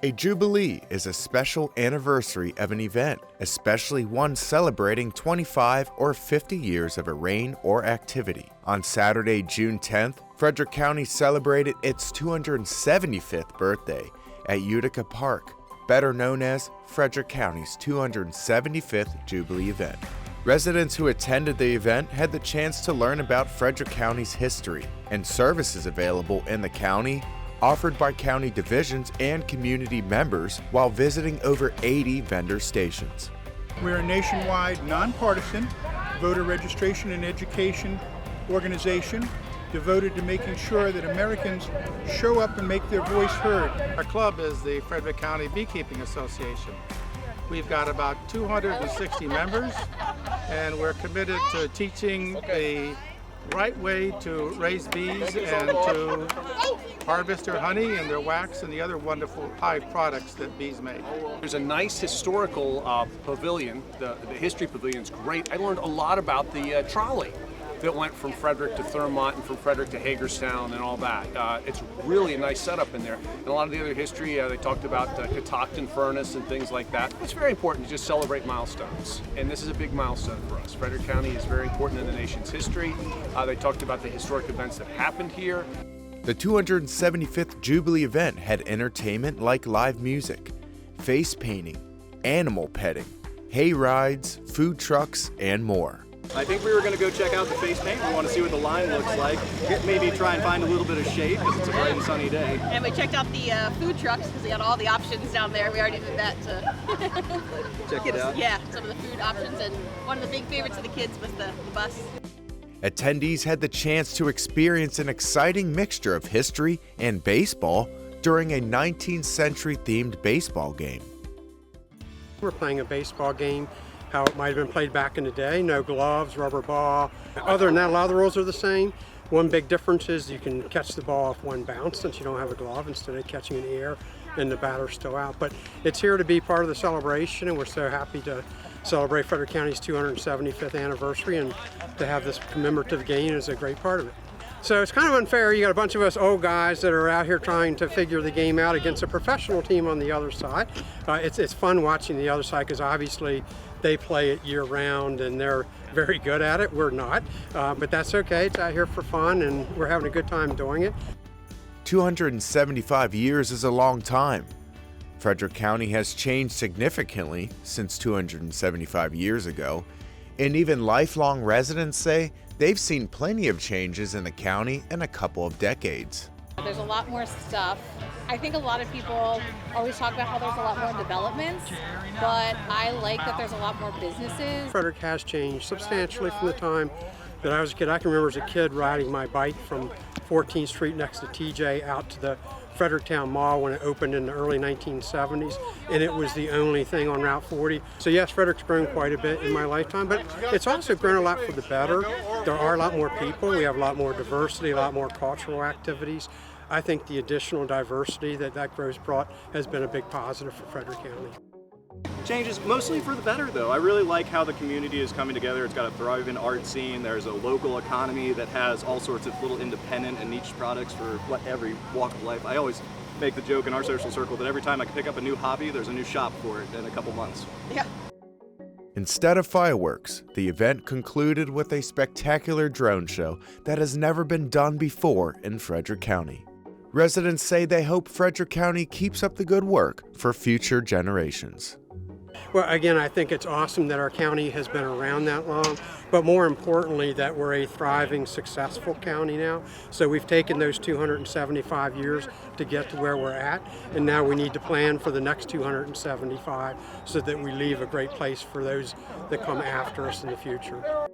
A Jubilee is a special anniversary of an event, especially one celebrating 25 or 50 years of a reign or activity. On Saturday, June 10th, Frederick County celebrated its 275th birthday at Utica Park, better known as Frederick County's 275th Jubilee event. Residents who attended the event had the chance to learn about Frederick County's history and services available in the county, offered by county divisions and community members while visiting over 80 vendor stations. We're a nationwide, nonpartisan voter registration and education organization devoted to making sure that Americans show up and make their voice heard. Our club is the Frederick County Beekeeping Association. We've got about 260 members, and we're committed to teaching the right way to raise bees and to harvest their honey and their wax and the other wonderful hive products that bees make. There's a nice historical pavilion. The history pavilion's great. I learned a lot about the trolley that went from Frederick to Thurmont and from Frederick to Hagerstown and all that. It's really a nice setup in there. And a lot of the other history, they talked about Catoctin Furnace and things like that. It's very important to just celebrate milestones. And this is a big milestone for us. Frederick County is very important in the nation's history. They talked about the historic events that happened here. The 275th Jubilee event had entertainment like live music, face painting, animal petting, hay rides, food trucks, and more. I think we were going to go check out the face paint. We want to see what the line looks like. Maybe try and find a little bit of shade because it's a bright and sunny day. And we checked out the food trucks because they had all the options down there. We already did that to Check it out. Yeah, some of the food options. And one of the big favorites of the kids was the bus. Attendees had the chance to experience an exciting mixture of history and baseball during a 19th century themed baseball game. We're playing a baseball game how it might have been played back in the day. No gloves, rubber ball. Other than that, a lot of the rules are the same. One big difference is you can catch the ball off one bounce since you don't have a glove instead of catching in the air and the batter's still out. But it's here to be part of the celebration, and we're so happy to celebrate Frederick County's 275th anniversary, and to have this commemorative game is a great part of it. So it's kind of unfair. You got a bunch of us old guys that are out here trying to figure the game out against a professional team on the other side. It's fun watching the other side because obviously they play it year round and they're very good at it. We're not, but that's okay. It's out here for fun and we're having a good time doing it. 275 years is a long time. Frederick County has changed significantly since 275 years ago, and even lifelong residents say they've seen plenty of changes in the county in a couple of decades. There's a lot more stuff. I think a lot of people always talk about how there's a lot more developments, but I like that there's a lot more businesses. Frederick has changed substantially from the time that I was a kid. I can remember as a kid riding my bike from 14th Street next to TJ out to the Fredericktown Mall when it opened in the early 1970s, and it was the only thing on Route 40. So yes, Frederick's grown quite a bit in my lifetime, but it's also grown a lot for the better. There are a lot more people, we have a lot more diversity, a lot more cultural activities. I think the additional diversity that growth's brought has been a big positive for Frederick County. Changes mostly for the better though. I really like how the community is coming together. It's got a thriving art scene. There's a local economy that has all sorts of little independent and niche products for every walk of life. I always make the joke in our social circle that every time I pick up a new hobby, there's a new shop for it in a couple months. Yeah. Instead of fireworks, the event concluded with a spectacular drone show that has never been done before in Frederick County. Residents say they hope Frederick County keeps up the good work for future generations. Well, again, I think it's awesome that our county has been around that long, but more importantly that we're a thriving, successful county now. So we've taken those 275 years to get to where we're at, and now we need to plan for the next 275 so that we leave a great place for those that come after us in the future.